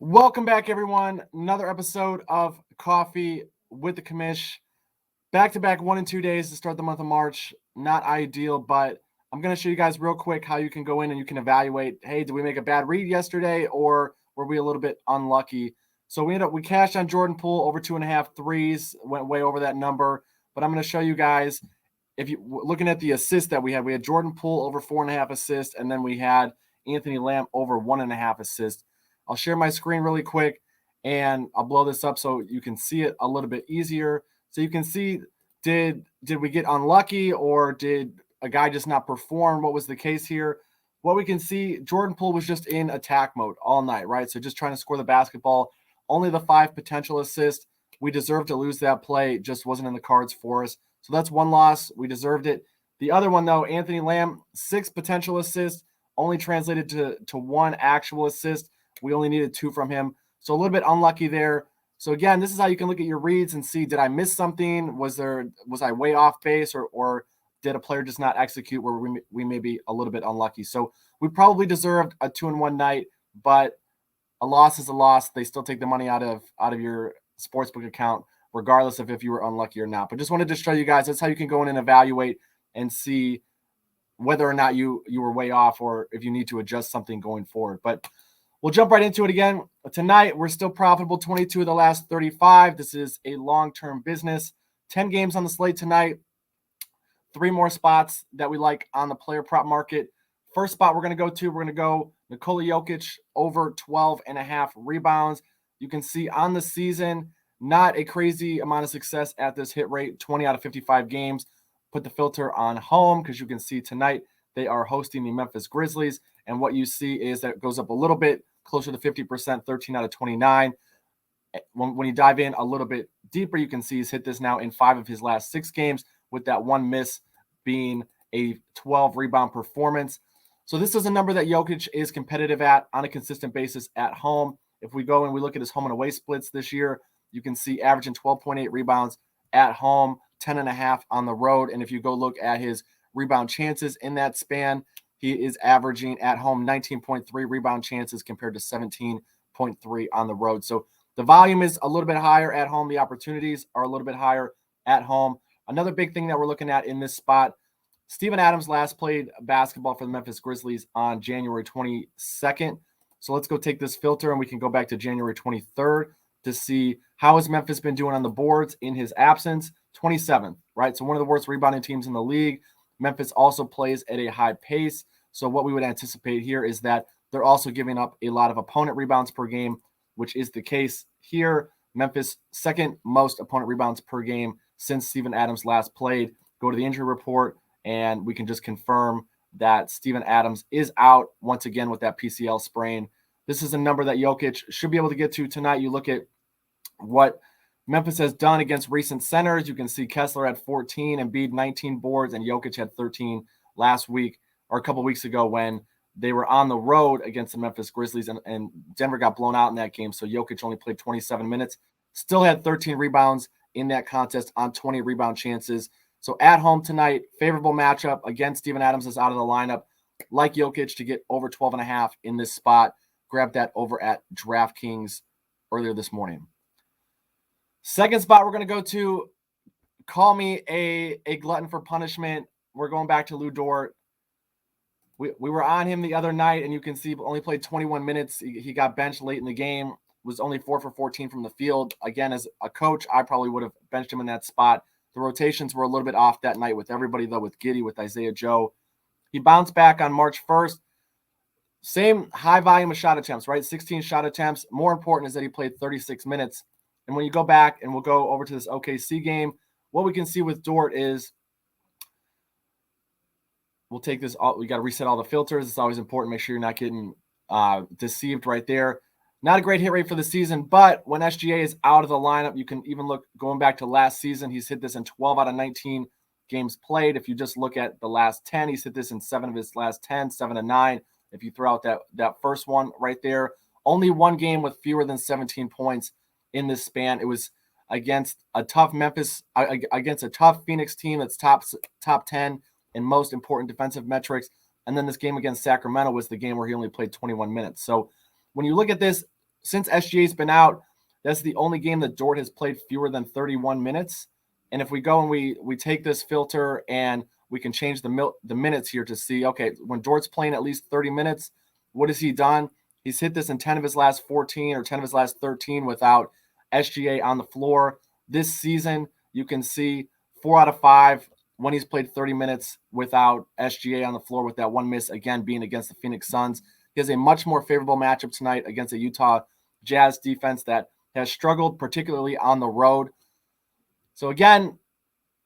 Welcome back, everyone. Another episode of Coffee with the Commish. Back-to-back 1 and 2 days to start the month of March. Not ideal, but I'm going to show you guys real quick how you can go in and you can evaluate, hey, did we make a bad read yesterday or were we a little bit unlucky? So we cashed on Jordan Poole over 2.5 threes, went way over that number. But I'm going to show you guys, if you looking at the assists that we had Jordan Poole over 4.5 assists, and then we had Anthony Lamb over 1.5 assists. I'll share my screen really quick and I'll blow this up so you can see it a little bit easier. So you can see, did we get unlucky or did a guy just not perform? What was the case here? What we can see, Jordan Poole was just in attack mode all night, right? So just trying to score the basketball. Only the 5 potential assists. We deserved to lose that play. It just wasn't in the cards for us. So that's one loss. We deserved it. The other one, though, Anthony Lamb, 6 potential assists, only translated to 1 actual assist. We only needed 2 from him. So a little bit unlucky there. So again, this is how you can look at your reads and see, did I miss something? Was I way off base or did a player just not execute where we may be a little bit unlucky? So we probably deserved a 2-1 night, but a loss is a loss. They still take the money out of your sportsbook account, regardless of if you were unlucky or not. But just wanted to show you guys, that's how you can go in and evaluate and see whether or not you were way off or if you need to adjust something going forward. But we'll jump right into it again. Tonight, we're still profitable, 22 of the last 35. This is a long-term business. 10 games on the slate tonight. 3 more spots that we like on the player prop market. First spot we're going to go Nikola Jokic over 12.5 rebounds. You can see on the season, not a crazy amount of success at this hit rate, 20 out of 55 games. Put the filter on home because you can see tonight they are hosting the Memphis Grizzlies. And what you see is that it goes up a little bit, closer to 50%, 13 out of 29. When you dive in a little bit deeper, you can see he's hit this now in 5 of his last 6 games, with that 1 miss being a 12 rebound performance. So this is a number that Jokic is competitive at on a consistent basis at home. If we go and we look at his home and away splits this year, you can see averaging 12.8 rebounds at home, 10.5 on the road. And if you go look at his rebound chances in that span, he is averaging at home 19.3 rebound chances compared to 17.3 on the road. So the volume is a little bit higher at home. The opportunities are a little bit higher at home. Another big thing that we're looking at in this spot, Steven Adams last played basketball for the Memphis Grizzlies on January 22nd. So let's go take this filter and we can go back to January 23rd to see how has Memphis been doing on the boards in his absence. 27th, right? So one of the worst rebounding teams in the league. Memphis also plays at a high pace. So what we would anticipate here is that they're also giving up a lot of opponent rebounds per game, which is the case here. Memphis, second most opponent rebounds per game since Steven Adams last played. Go to the injury report, and we can just confirm that Steven Adams is out once again with that PCL sprain. This is a number that Jokic should be able to get to tonight. You look at what Memphis has done against recent centers. You can see Kessler had 14, Embiid 19 boards, and Jokic had 13 last week or a couple weeks ago when they were on the road against the Memphis Grizzlies, and Denver got blown out in that game. So Jokic only played 27 minutes, still had 13 rebounds in that contest on 20 rebound chances. So at home tonight, favorable matchup. Again, Steven Adams is out of the lineup. Like Jokic to get over 12.5 in this spot. Grab that over at DraftKings earlier this morning. Second spot we're going to go to, call me a glutton for punishment. We're going back to Lou Dort. We were on him the other night, and you can see only played 21 minutes. He got benched late in the game, was only 4 for 14 from the field. Again, as a coach, I probably would have benched him in that spot. The rotations were a little bit off that night with everybody, though, with Giddey, with Isaiah Joe. He bounced back on March 1st. Same high volume of shot attempts, right? 16 shot attempts. More important is that he played 36 minutes. And when you go back, and we'll go over to this OKC game, what we can see with Dort is, we'll take this, we got to reset all the filters. It's always important. Make sure you're not getting deceived right there. Not a great hit rate for the season, but when SGA is out of the lineup, you can even look, going back to last season, he's hit this in 12 out of 19 games played. If you just look at the last 10, he's hit this in 7 of his last 10, 7 and 9. If you throw out that first one right there, only 1 game with fewer than 17 points in this span. It was against a tough against a tough Phoenix team that's top 10 in most important defensive metrics. And then this game against Sacramento was the game where he only played 21 minutes. So when you look at this, since SGA's been out, that's the only game that Dort has played fewer than 31 minutes. And if we go and we take this filter and we can change the minutes here to see, okay, when Dort's playing at least 30 minutes, what has he done? He's hit this in 10 of his last 14 or 10 of his last 13 without SGA on the floor. This season, you can see 4 out of 5 when he's played 30 minutes without SGA on the floor, with that one miss, again, being against the Phoenix Suns. He has a much more favorable matchup tonight against a Utah Jazz defense that has struggled, particularly on the road. So again,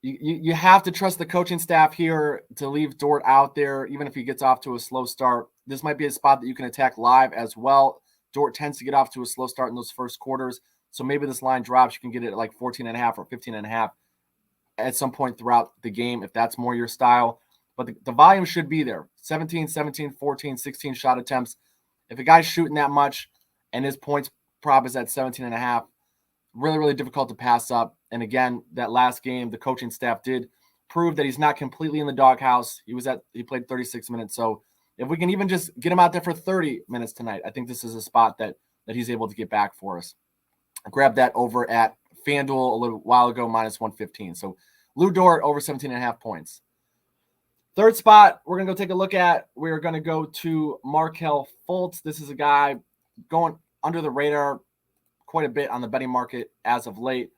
you have to trust the coaching staff here to leave Dort out there, even if he gets off to a slow start. This might be a spot that you can attack live as well. Dort tends to get off to a slow start in those first quarters. So maybe this line drops. You can get it at like 14.5 or 15.5 at some point throughout the game, if that's more your style. But the volume should be there. 17, 17, 14, 16 shot attempts. If a guy's shooting that much and his points prop is at 17.5, really, really difficult to pass up. And again, that last game, the coaching staff did prove that he's not completely in the doghouse. He played 36 minutes. So if we can even just get him out there for 30 minutes tonight, I think this is a spot that he's able to get back for us. I grabbed that over at FanDuel a little while ago, minus 115. So Lu Dort over 17.5 points. Third spot we're going to go take a look at. We're going to go to Markelle Fultz. This is a guy going under the radar quite a bit on the betting market as of late.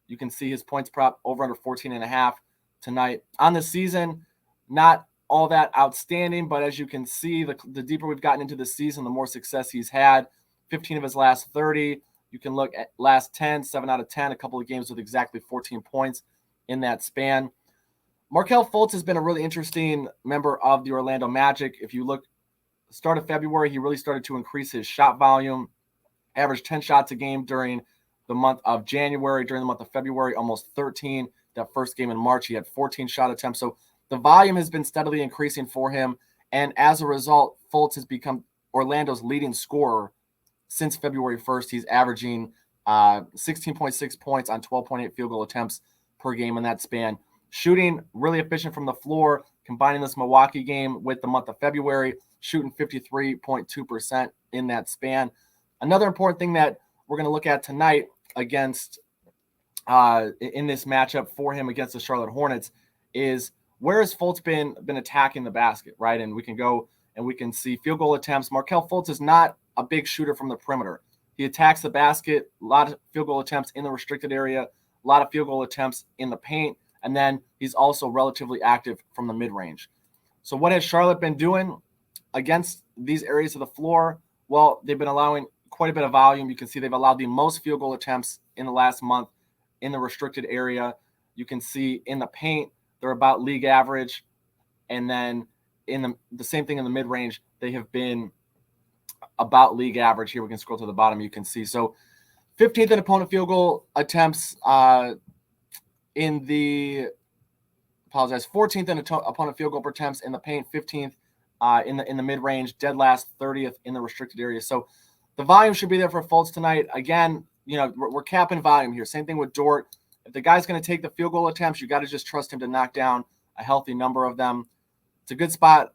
You can see his points prop over under 14.5 tonight. On the season, not all that outstanding, but as you can see, the deeper we've gotten into the season, the more success he's had. 15 of his last 30. You can look at last 10, 7 out of 10, a couple of games with exactly 14 points in that span. Markelle Fultz has been a really interesting member of the Orlando Magic. If you look, start of February, he really started to increase his shot volume, averaged 10 shots a game during the month of January. During the month of February, almost 13. That first game in March, he had 14 shot attempts. So the volume has been steadily increasing for him. And as a result, Fultz has become Orlando's leading scorer since February 1st. He's averaging 16.6 points on 12.8 field goal attempts per game in that span. Shooting really efficient from the floor, combining this Milwaukee game with the month of February, shooting 53.2% in that span. Another important thing that we're going to look at tonight against in this matchup for him against the Charlotte Hornets is where has Fultz been attacking the basket, right? And we can go and we can see field goal attempts. Markelle Fultz is not a big shooter from the perimeter. He attacks the basket, a lot of field goal attempts in the restricted area, a lot of field goal attempts in the paint, and then he's also relatively active from the mid-range. So what has Charlotte been doing against these areas of the floor? Well, they've been allowing quite a bit of volume. You can see they've allowed the most field goal attempts in the last month in the restricted area. You can see in the paint, they're about league average. And then in the same thing in the mid-range, they have been about league average. Here we can scroll to the bottom. You can see. So 15th in opponent field goal attempts in the, 14th in opponent field goal per attempts in the paint, 15th in the mid-range, dead last, 30th in the restricted area. So the volume should be there for Fultz tonight. Again, we're capping volume here. Same thing with Dort. If the guy's going to take the field goal attempts, you got to just trust him to knock down a healthy number of them. It's a good spot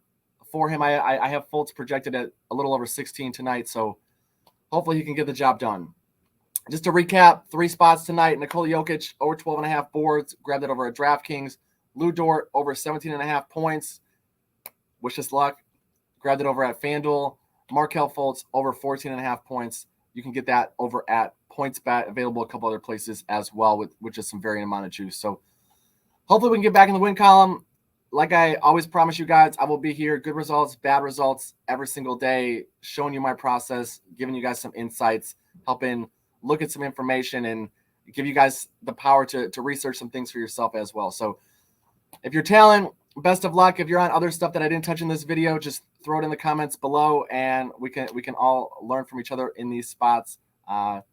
for him. I have Fultz projected at a little over 16 tonight, so hopefully he can get the job done. Just to recap, 3 spots tonight. Nikola Jokic over 12.5 boards. Grabbed it over at DraftKings. Lu Dort over 17.5 points. Wish us luck. Grabbed it over at FanDuel. Markelle Fultz over 14.5 points. You can get that over at PointsBet. Available a couple other places as well with just some varying amount of juice. So hopefully we can get back in the win column. Like I always promise you guys, I will be here. Good results, bad results every single day, showing you my process, giving you guys some insights, helping look at some information and give you guys the power to research some things for yourself as well. So if you're tailing, best of luck. If you're on other stuff that I didn't touch in this video, just throw it in the comments below and we can all learn from each other in these spots. Other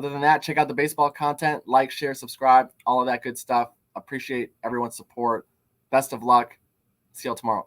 than that, check out the baseball content, like, share, subscribe, all of that good stuff. Appreciate everyone's support. Best of luck. See y'all tomorrow.